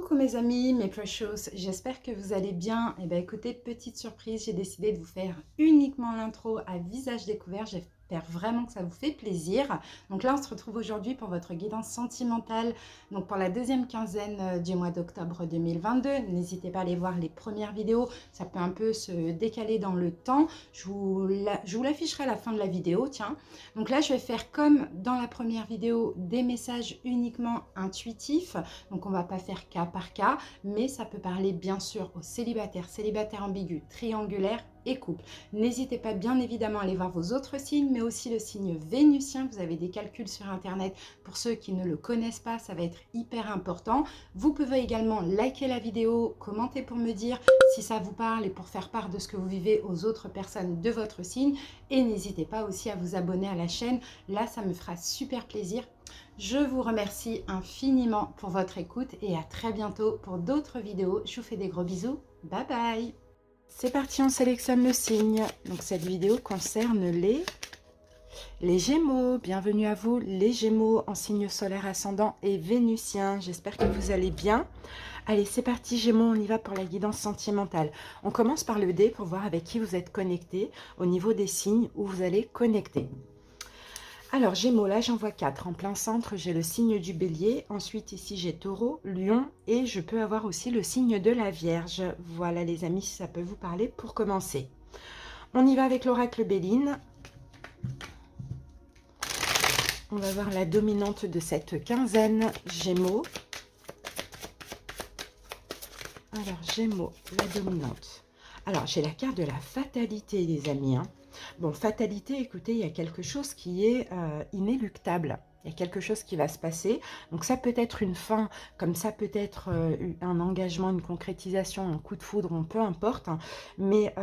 Coucou mes amis, mes precious, j'espère que vous allez bien. Et bien écoutez, petite surprise, j'ai décidé de vous faire uniquement l'intro à visage découvert. J'espère vraiment que ça vous fait plaisir. Donc là, on se retrouve aujourd'hui pour votre guidance sentimentale, donc pour la deuxième quinzaine du mois d'octobre 2022. N'hésitez pas à aller voir les premières vidéos, ça peut un peu se décaler dans le temps. Je vous l'afficherai à la fin de la vidéo, tiens. Donc là, je vais faire comme dans la première vidéo, des messages uniquement intuitifs. Donc on ne va pas faire cas par cas, mais ça peut parler bien sûr aux célibataires, célibataires ambigus, triangulaires et couples. N'hésitez pas bien évidemment à aller voir vos autres signes, mais aussi le signe vénusien. Vous avez des calculs sur internet. Pour ceux qui ne le connaissent pas, ça va être hyper important. Vous pouvez également liker la vidéo, commenter pour me dire si ça vous parle et pour faire part de ce que vous vivez aux autres personnes de votre signe. Et n'hésitez pas aussi à vous abonner à la chaîne. Là, ça me fera super plaisir. Je vous remercie infiniment pour votre écoute et à très bientôt pour d'autres vidéos. Je vous fais des gros bisous. Bye bye. C'est parti, on sélectionne le signe. Donc cette vidéo concerne les Gémeaux. Bienvenue à vous, les Gémeaux en signe solaire ascendant et vénusien. J'espère que vous allez bien. Allez, c'est parti Gémeaux, on y va pour la guidance sentimentale. On commence par le dé pour voir avec qui vous êtes connecté au niveau des signes où vous allez connecter. Alors, Gémeaux, là, j'en vois 4. En plein centre, j'ai le signe du Bélier. Ensuite, ici, j'ai Taureau, Lion et je peux avoir aussi le signe de la Vierge. Voilà, les amis, si ça peut vous parler pour commencer. On y va avec l'oracle Béline. On va voir la dominante de cette quinzaine, Gémeaux. Alors, Gémeaux, la dominante. Alors, j'ai la carte de la fatalité, les amis, hein. Bon, fatalité, écoutez, il y a quelque chose qui est inéluctable. Il y a quelque chose qui va se passer. Donc, ça peut être une fin, comme ça peut être un engagement, une concrétisation, un coup de foudre, peu importe. Hein. Mais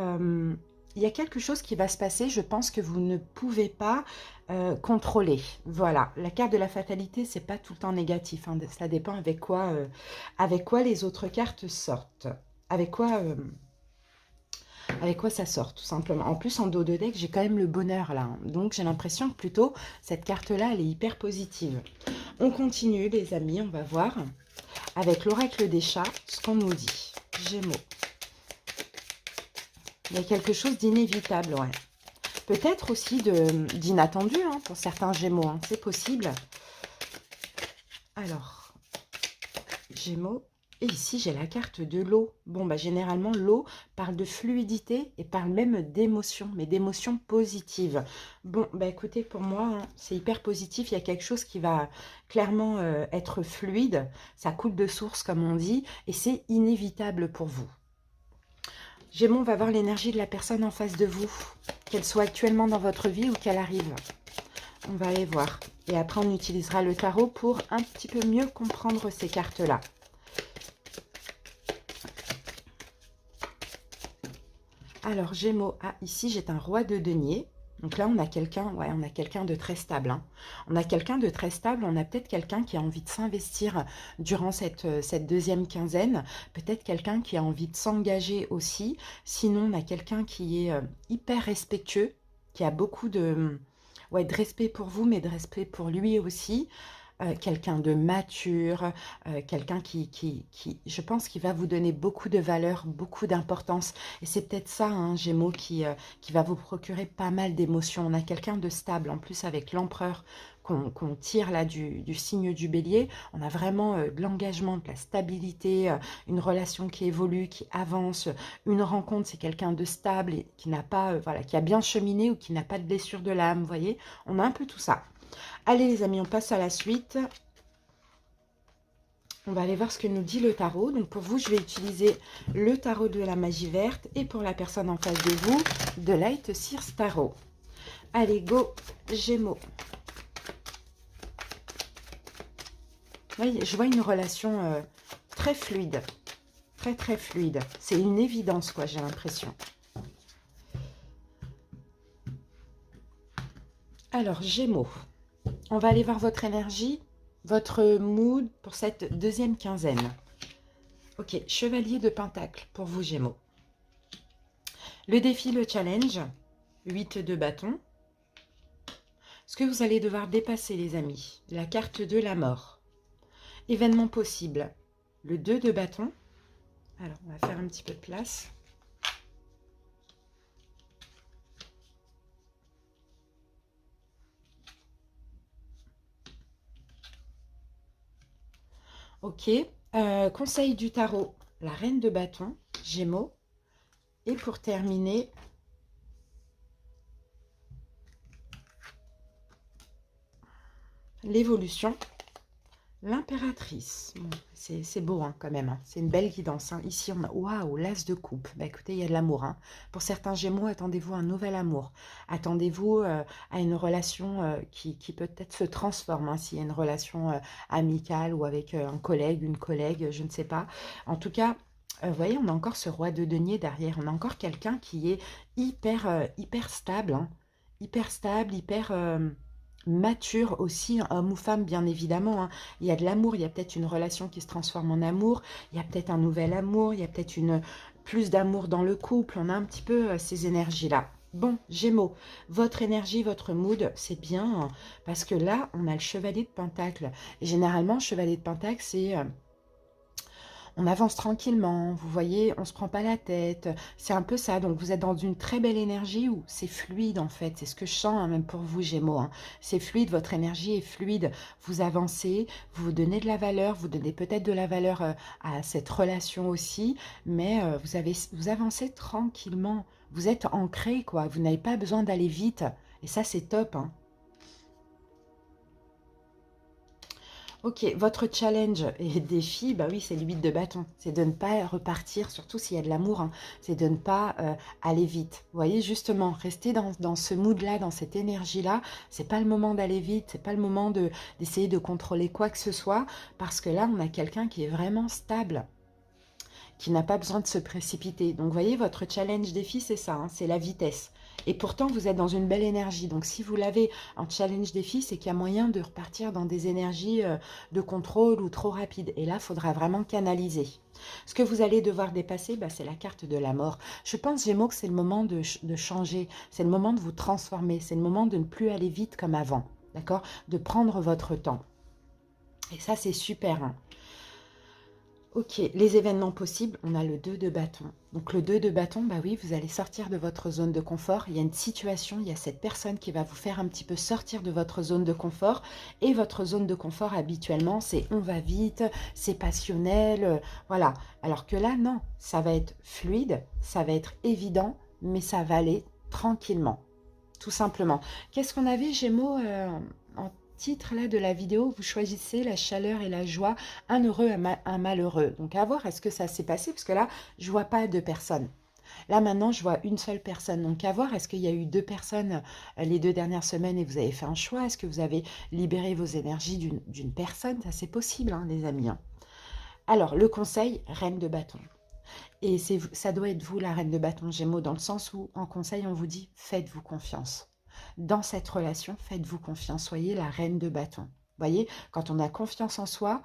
il y a quelque chose qui va se passer, je pense que vous ne pouvez pas contrôler. Voilà, la carte de la fatalité, c'est pas tout le temps négatif. Hein. Ça dépend avec quoi les autres cartes sortent. Avec quoi ça sort, tout simplement. En plus, en dos de deck, j'ai quand même le bonheur, là. Hein. Donc, j'ai l'impression que plutôt, cette carte-là, elle est hyper positive. On continue, les amis, on va voir, avec l'oracle des chats, ce qu'on nous dit. Gémeaux. Il y a quelque chose d'inévitable, ouais. Peut-être aussi d'inattendu, hein, pour certains Gémeaux, hein. C'est possible. Alors, Gémeaux. Et ici, j'ai la carte de l'eau. Bon, bah, généralement, l'eau parle de fluidité et parle même d'émotions, mais d'émotions positives. Bon, bah, écoutez, pour moi, hein, c'est hyper positif. Il y a quelque chose qui va clairement être fluide. Ça coule de source, comme on dit, et c'est inévitable pour vous. Gémeaux, on va voir l'énergie de la personne en face de vous, qu'elle soit actuellement dans votre vie ou qu'elle arrive. On va aller voir. Et après, on utilisera le tarot pour un petit peu mieux comprendre ces cartes-là. Alors, Gémeaux, ah, ici, j'ai un roi de denier. Donc là, on a quelqu'un de très stable. Hein. On a quelqu'un de très stable, on a peut-être quelqu'un qui a envie de s'investir durant cette deuxième quinzaine. Peut-être quelqu'un qui a envie de s'engager aussi. Sinon, on a quelqu'un qui est hyper respectueux, qui a beaucoup de respect pour vous, mais de respect pour lui aussi. Quelqu'un de mature, quelqu'un qui, je pense, qui va vous donner beaucoup de valeur, beaucoup d'importance. Et c'est peut-être ça, hein, Gémeaux, qui va vous procurer pas mal d'émotions. On a quelqu'un de stable, en plus avec l'empereur qu'on tire là du signe du Bélier. On a vraiment de l'engagement, de la stabilité, une relation qui évolue, qui avance. Une rencontre, c'est quelqu'un de stable et qui n'a pas, qui a bien cheminé ou qui n'a pas de blessure de l'âme, vous voyez. On a un peu tout ça. Allez les amis, on passe à la suite. On va aller voir ce que nous dit le tarot. Donc pour vous, je vais utiliser le tarot de la magie verte. Et pour la personne en face de vous, de Light Seers Tarot. Allez, go, Gémeaux. Oui, je vois une relation très fluide. Très, très fluide. C'est une évidence, quoi, j'ai l'impression. Alors, Gémeaux. On va aller voir votre énergie, votre mood pour cette deuxième quinzaine. Ok, chevalier de pentacle pour vous, Gémeaux. Le défi, le challenge, 8 de bâton. Ce que vous allez devoir dépasser, les amis, la carte de la mort. Événement possible, le 2 de bâton. Alors, on va faire un petit peu de place. Ok. Conseil du tarot, la reine de bâton, Gémeaux. Et pour terminer, l'évolution, l'impératrice. Bon, c'est beau hein, quand même, hein. C'est une belle guidance. Hein. Ici, on a, waouh, l'as de coupe. Bah, écoutez, il y a de l'amour. Hein. Pour certains Gémeaux, attendez-vous à un nouvel amour. Attendez-vous à une relation qui peut-être se transforme. Hein, s'il y a une relation amicale ou avec un collègue, une collègue, je ne sais pas. En tout cas, vous voyez, on a encore ce roi de denier derrière. On a encore quelqu'un qui est hyper stable. Hein. Hyper stable, hyper... mature aussi, homme ou femme, bien évidemment. Hein. Il y a de l'amour, il y a peut-être une relation qui se transforme en amour, il y a peut-être un nouvel amour, il y a peut-être plus d'amour dans le couple. On a un petit peu ces énergies-là. Bon, Gémeaux, votre énergie, votre mood, c'est bien, hein, parce que là, on a le chevalier de Pentacle. Et généralement, le chevalier de Pentacle, c'est... on avance tranquillement, vous voyez, on ne se prend pas la tête, c'est un peu ça. Donc vous êtes dans une très belle énergie où c'est fluide en fait, c'est ce que je sens hein, même pour vous Gémeaux. Hein. C'est fluide, votre énergie est fluide, vous avancez, vous vous donnez de la valeur, vous donnez peut-être de la valeur à cette relation aussi, mais vous avancez tranquillement, vous êtes ancré quoi, vous n'avez pas besoin d'aller vite et ça c'est top. Hein. Ok, votre challenge et défi, bah oui, c'est le 8 de bâton. C'est de ne pas repartir, surtout s'il y a de l'amour, hein, c'est de ne pas aller vite. Vous voyez, justement, rester dans ce mood-là, dans cette énergie-là. C'est pas le moment d'aller vite, c'est pas le moment d'essayer de contrôler quoi que ce soit, parce que là, on a quelqu'un qui est vraiment stable, qui n'a pas besoin de se précipiter. Donc, vous voyez, votre challenge défi, c'est ça, hein, c'est la vitesse. Et pourtant, vous êtes dans une belle énergie. Donc, si vous l'avez en challenge défi, c'est qu'il y a moyen de repartir dans des énergies de contrôle ou trop rapides. Et là, il faudra vraiment canaliser. Ce que vous allez devoir dépasser, bah, c'est la carte de la mort. Je pense, Gémeaux, que c'est le moment de changer. C'est le moment de vous transformer. C'est le moment de ne plus aller vite comme avant. D'accord? De prendre votre temps. Et ça, c'est super. Hein. Ok, les événements possibles, on a le 2 de bâton. Donc le 2 de bâton, bah oui, vous allez sortir de votre zone de confort. Il y a une situation, il y a cette personne qui va vous faire un petit peu sortir de votre zone de confort. Et votre zone de confort, habituellement, c'est on va vite, c'est passionnel, voilà. Alors que là, non, ça va être fluide, ça va être évident, mais ça va aller tranquillement, tout simplement. Qu'est-ce qu'on avait, Gémeaux, en titre là de la vidéo? Vous choisissez la chaleur et la joie, un heureux, un malheureux. Donc à voir est-ce que ça s'est passé, parce que là, je vois pas deux personnes. Là maintenant, je vois une seule personne. Donc à voir, est-ce qu'il y a eu deux personnes les 2 dernières semaines et vous avez fait un choix? Est-ce que vous avez libéré vos énergies d'une personne? Ça c'est possible, hein, les amis. Hein. Alors, le conseil, reine de bâton. Et ça doit être vous, la reine de bâton Gémeaux, dans le sens où, en conseil, on vous dit, faites-vous confiance. Dans cette relation, faites-vous confiance, soyez la reine de bâton. Vous voyez, quand on a confiance en soi,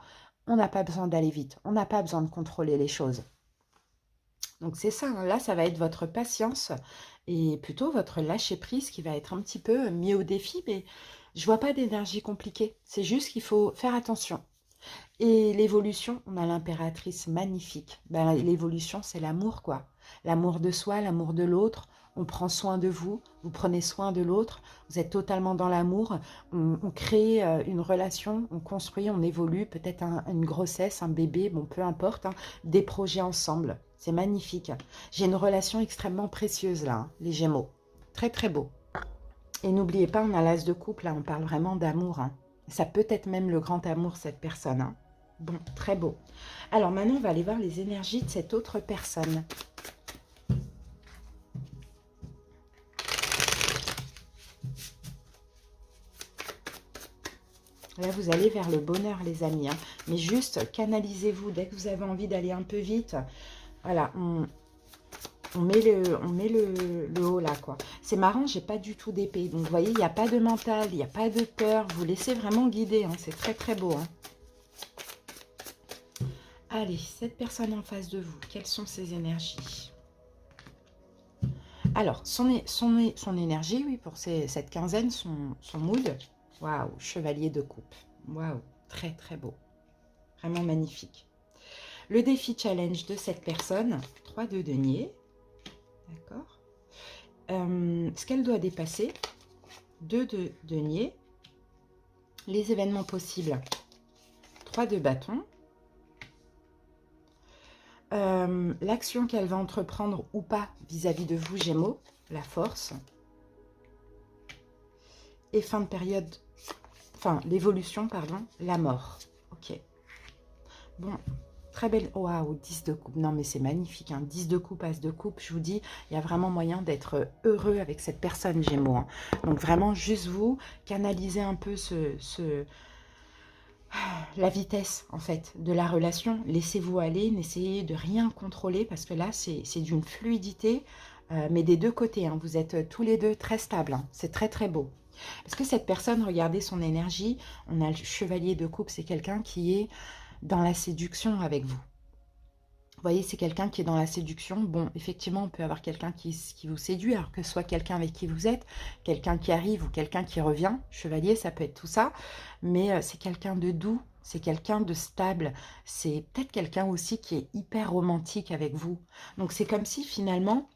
on n'a pas besoin d'aller vite, on n'a pas besoin de contrôler les choses. Donc c'est ça, hein, là, ça va être votre patience et plutôt votre lâcher-prise qui va être un petit peu mis au défi, mais je vois pas d'énergie compliquée. C'est juste qu'il faut faire attention. Et l'évolution, on a l'impératrice magnifique. Ben, l'évolution, c'est l'amour, quoi. L'amour de soi, l'amour de l'autre. On prend soin de vous, vous prenez soin de l'autre. Vous êtes totalement dans l'amour. On crée une relation, on construit, on évolue. Peut-être une grossesse, un bébé, bon, peu importe. Hein, des projets ensemble. C'est magnifique. J'ai une relation extrêmement précieuse, là, hein, les Gémeaux. Très, très beau. Et n'oubliez pas, on a l'as de couple, là, on parle vraiment d'amour. Hein. Ça peut être même le grand amour, cette personne. Hein. Bon, très beau. Alors maintenant, on va aller voir les énergies de cette autre personne. Là, vous allez vers le bonheur, les amis. Hein. Mais juste, canalisez-vous. Dès que vous avez envie d'aller un peu vite, voilà, on met le haut là, quoi. C'est marrant, j'ai pas du tout d'épée. Donc, vous voyez, il n'y a pas de mental, il n'y a pas de peur. Vous laissez vraiment guider. Hein. C'est très, très beau. Hein. Allez, cette personne en face de vous, quelles sont ses énergies? Alors, son énergie, oui, pour cette quinzaine, son mood. Waouh, chevalier de coupe. Waouh, très, très beau. Vraiment magnifique. Le défi challenge de cette personne, 3 de denier, d'accord. Ce qu'elle doit dépasser, 2 de denier, les événements possibles, 3 de bâton, l'action qu'elle va entreprendre ou pas vis-à-vis de vous, Gémeaux, la force, et fin de période, enfin l'évolution, pardon, la mort. Ok. Bon, très belle. Waouh, 10 de coupe. Non, mais c'est magnifique. Hein. 10 de coupe, as de coupe. Je vous dis, il y a vraiment moyen d'être heureux avec cette personne, Gémeaux. Hein. Donc, vraiment, juste vous, canalisez un peu la vitesse, en fait, de la relation. Laissez-vous aller, n'essayez de rien contrôler, parce que là, c'est d'une fluidité, mais des deux côtés. Hein. Vous êtes tous les deux très stables. Hein. C'est très, très beau. Parce que cette personne, regardez son énergie. On a le chevalier de coupe. C'est quelqu'un qui est dans la séduction avec vous. Vous voyez, c'est quelqu'un qui est dans la séduction. Bon, effectivement, on peut avoir quelqu'un qui vous séduit, alors que ce soit quelqu'un avec qui vous êtes, quelqu'un qui arrive ou quelqu'un qui revient. Chevalier, ça peut être tout ça. Mais c'est quelqu'un de doux, c'est quelqu'un de stable. C'est peut-être quelqu'un aussi qui est hyper romantique avec vous. Donc, c'est comme si, finalement,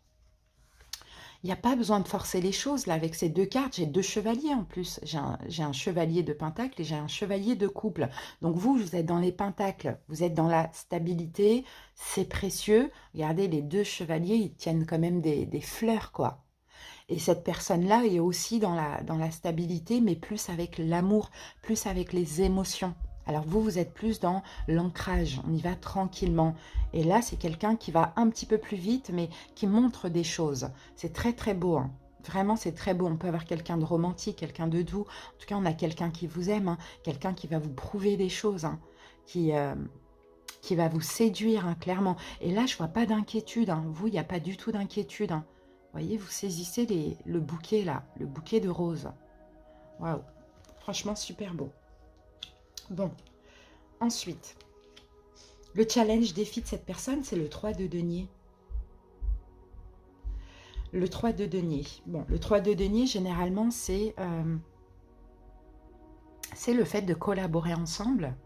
il n'y a pas besoin de forcer les choses, là, avec ces deux cartes. J'ai deux chevaliers en plus. J'ai un chevalier de pentacle et j'ai un chevalier de couple. Donc vous êtes dans les pentacles, vous êtes dans la stabilité, c'est précieux. Regardez, les deux chevaliers, ils tiennent quand même des fleurs, quoi. Et cette personne-là est aussi dans la stabilité, mais plus avec l'amour, plus avec les émotions. Alors vous êtes plus dans l'ancrage, on y va tranquillement. Et là, c'est quelqu'un qui va un petit peu plus vite, mais qui montre des choses. C'est très très beau, hein. Vraiment, c'est très beau. On peut avoir quelqu'un de romantique, quelqu'un de doux. En tout cas, on a quelqu'un qui vous aime, hein, quelqu'un qui va vous prouver des choses, hein, qui va vous séduire, hein, clairement. Et là, je vois pas d'inquiétude. Hein. Vous, il n'y a pas du tout d'inquiétude. Hein. Vous voyez, vous saisissez le bouquet, là, le bouquet de roses. Waouh, franchement, super beau. Bon, ensuite, le challenge défi de cette personne, c'est le 3 de denier. Le 3 de denier. Bon, le 3 de denier, généralement, c'est le fait de collaborer ensemble.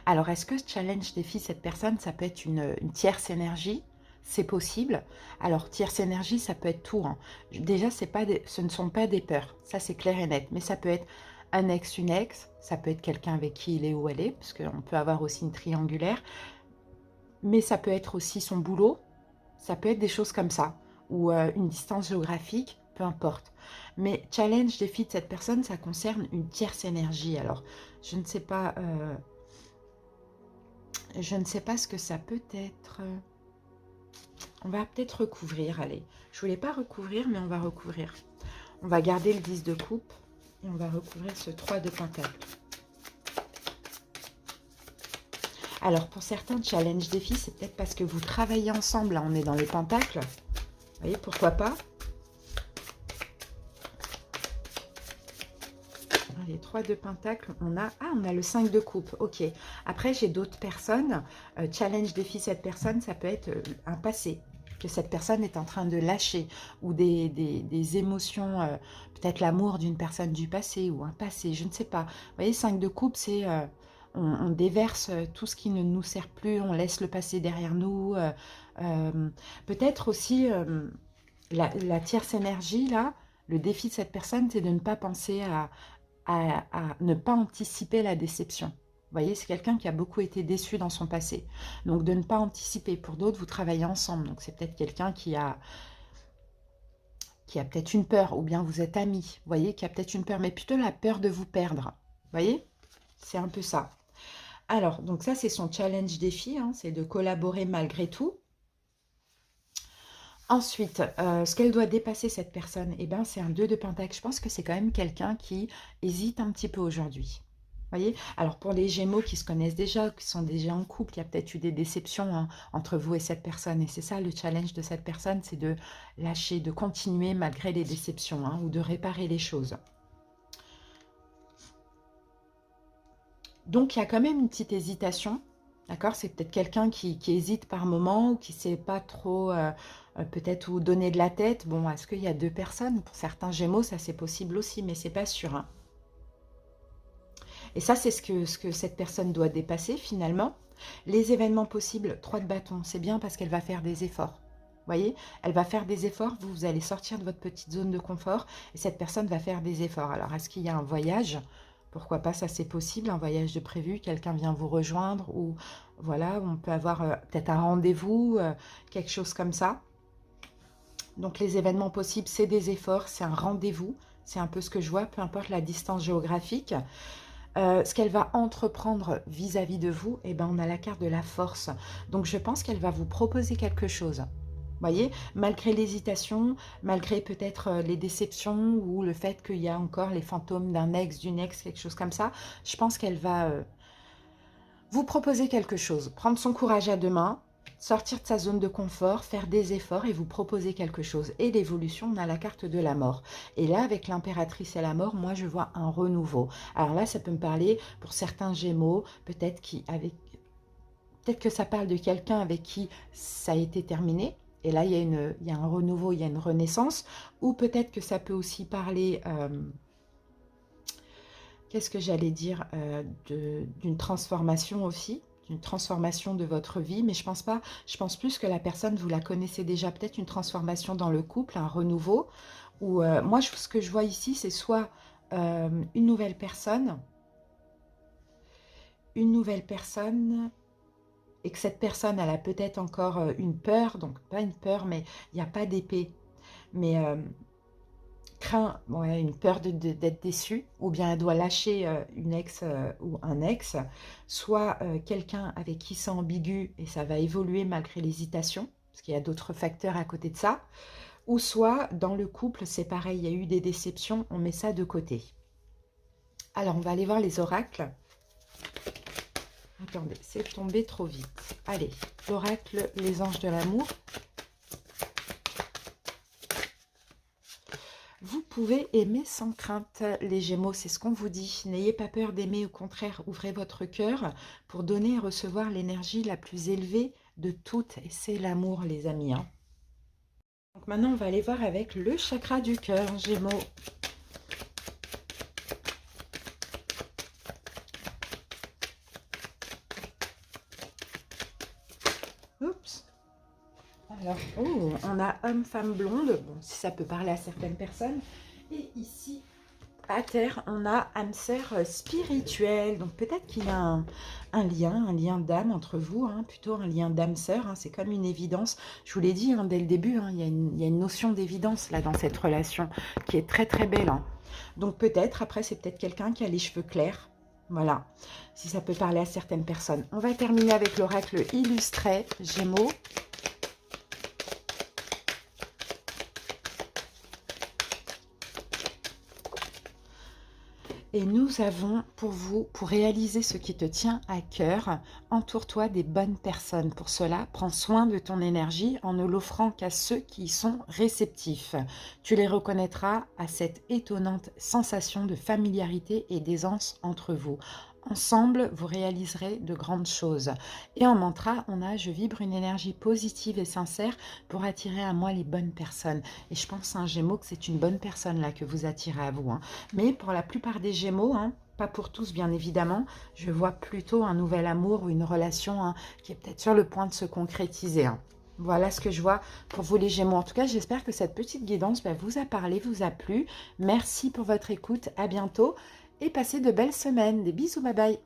Alors, est-ce que ce challenge défi cette personne, ça peut être une tierce énergie? C'est possible. Alors, tierce énergie, ça peut être tout. Hein. Déjà, ce ne sont pas des peurs. Ça, c'est clair et net. Mais ça peut être un ex, une ex. Ça peut être quelqu'un avec qui il est ou elle est. Parce qu'on peut avoir aussi une triangulaire. Mais ça peut être aussi son boulot. Ça peut être des choses comme ça. Ou une distance géographique. Peu importe. Mais challenge, défi de cette personne, ça concerne une tierce énergie. Alors, je ne sais pas... je ne sais pas ce que ça peut être... On va peut-être recouvrir, allez. Je voulais pas recouvrir, mais on va recouvrir. On va garder le 10 de coupe et on va recouvrir ce 3 de pentacle. Alors, pour certains, challenge défi, c'est peut-être parce que vous travaillez ensemble. Là, on est dans les pentacles. Vous voyez, pourquoi pas? Les 3 de pentacle, on a le 5 de coupe. Ok. Après, j'ai d'autres personnes. Challenge défi, cette personne, ça peut être un passé que cette personne est en train de lâcher, ou des émotions, peut-être l'amour d'une personne du passé, ou un passé, je ne sais pas. Vous voyez, 5 de coupe, c'est on déverse tout ce qui ne nous sert plus, on laisse le passé derrière nous. Peut-être aussi la tierce énergie, là, le défi de cette personne, c'est de ne pas penser à ne pas anticiper la déception. Vous voyez, c'est quelqu'un qui a beaucoup été déçu dans son passé. Donc, de ne pas anticiper. Pour d'autres, vous travaillez ensemble. Donc, c'est peut-être quelqu'un qui a peut-être une peur, ou bien vous êtes amis. Vous voyez, qui a peut-être une peur, mais plutôt la peur de vous perdre. Vous voyez, c'est un peu ça. Alors, donc ça, c'est son challenge défi. Hein, c'est de collaborer malgré tout. Ensuite, ce qu'elle doit dépasser, cette personne, eh ben, c'est un 2 de pentacle. Je pense que c'est quand même quelqu'un qui hésite un petit peu aujourd'hui. Voyez. Alors pour les Gémeaux qui se connaissent déjà, qui sont déjà en couple, il y a peut-être eu des déceptions, hein, entre vous et cette personne. Et c'est ça le challenge de cette personne, c'est de lâcher, de continuer malgré les déceptions, hein, ou de réparer les choses. Donc il y a quand même une petite hésitation. D'accord, c'est peut-être quelqu'un qui hésite par moment, ou qui ne sait pas trop peut-être où donner de la tête. Bon, est-ce qu'il y a deux personnes? Pour certains Gémeaux, ça c'est possible aussi, mais c'est pas sûr. Hein. Et ça, c'est ce que cette personne doit dépasser finalement. Les événements possibles, 3 de bâton, c'est bien parce qu'elle va faire des efforts. Vous voyez, elle va faire des efforts, vous allez sortir de votre petite zone de confort et cette personne va faire des efforts. Alors, est-ce qu'il y a un voyage? Pourquoi pas, ça c'est possible, un voyage de prévu, quelqu'un vient vous rejoindre ou voilà, on peut avoir peut-être un rendez-vous, quelque chose comme ça. Donc les événements possibles, c'est des efforts, c'est un rendez-vous, c'est un peu ce que je vois, peu importe la distance géographique. Ce qu'elle va entreprendre vis-à-vis de vous, eh ben, on a la carte de la force. Donc je pense qu'elle va vous proposer quelque chose. Vous voyez, malgré l'hésitation, malgré peut-être les déceptions ou le fait qu'il y a encore les fantômes d'un ex, d'une ex, quelque chose comme ça, je pense qu'elle va vous proposer quelque chose. Prendre son courage à deux mains, sortir de sa zone de confort, faire des efforts et vous proposer quelque chose. Et l'évolution, on a la carte de la mort. Et là, avec l'impératrice et la mort, moi, je vois un renouveau. Alors là, ça peut me parler pour certains Gémeaux, peut-être que ça parle de quelqu'un avec qui ça a été terminé. Et là, il y a un renouveau, il y a une renaissance. Ou peut-être que ça peut aussi parler... qu'est-ce que j'allais dire, d'une transformation aussi, d'une transformation de votre vie, mais je pense pas, je pense plus que la personne, vous la connaissez déjà, peut-être une transformation dans le couple, un renouveau, ou moi, ce que je vois ici, c'est soit une nouvelle personne, et que cette personne, elle a peut-être encore une peur, donc pas une peur, mais il n'y a pas d'épée, mais craint, ouais, une peur d'être déçue, ou bien elle doit lâcher une ex ou un ex, soit quelqu'un avec qui c'est ambigu et ça va évoluer malgré l'hésitation, parce qu'il y a d'autres facteurs à côté de ça, ou soit dans le couple, c'est pareil, il y a eu des déceptions, on met ça de côté. Alors, on va aller voir les oracles. Attendez, c'est tombé trop vite. Allez, l'oracle, les anges de l'amour. Vous pouvez aimer sans crainte, les Gémeaux, c'est ce qu'on vous dit. N'ayez pas peur d'aimer, au contraire, ouvrez votre cœur pour donner et recevoir l'énergie la plus élevée de toutes. Et c'est l'amour, les amis. Hein. Donc maintenant, on va aller voir avec le chakra du cœur, Gémeaux. Oups. Alors, oh, on a homme, femme, blonde. Bon, si ça peut parler à certaines personnes. Et ici, à terre, on a âme sœur spirituelle. Donc peut-être qu'il y a un lien d'âme entre vous, hein, plutôt un lien d'âme sœur. Hein, c'est comme une évidence. Je vous l'ai dit hein, dès le début, hein, il y a une notion d'évidence là dans cette relation qui est très très belle. Hein. Donc peut-être, après, c'est peut-être quelqu'un qui a les cheveux clairs. Voilà, si ça peut parler à certaines personnes. On va terminer avec l'oracle illustré, Gémeaux. Et nous avons pour vous, pour réaliser ce qui te tient à cœur, entoure-toi des bonnes personnes. Pour cela, prends soin de ton énergie en ne l'offrant qu'à ceux qui y sont réceptifs. Tu les reconnaîtras à cette étonnante sensation de familiarité et d'aisance entre vous. Ensemble, vous réaliserez de grandes choses. Et en mantra, on a « Je vibre une énergie positive et sincère pour attirer à moi les bonnes personnes ». Et je pense, un Gémeaux, que c'est une bonne personne là que vous attirez à vous. Hein. Mais pour la plupart des Gémeaux, hein, pas pour tous bien évidemment, je vois plutôt un nouvel amour ou une relation hein, qui est peut-être sur le point de se concrétiser. Hein. Voilà ce que je vois pour vous les Gémeaux. En tout cas, j'espère que cette petite guidance vous a parlé, vous a plu. Merci pour votre écoute. À bientôt et passez de belles semaines. Des bisous, bye bye.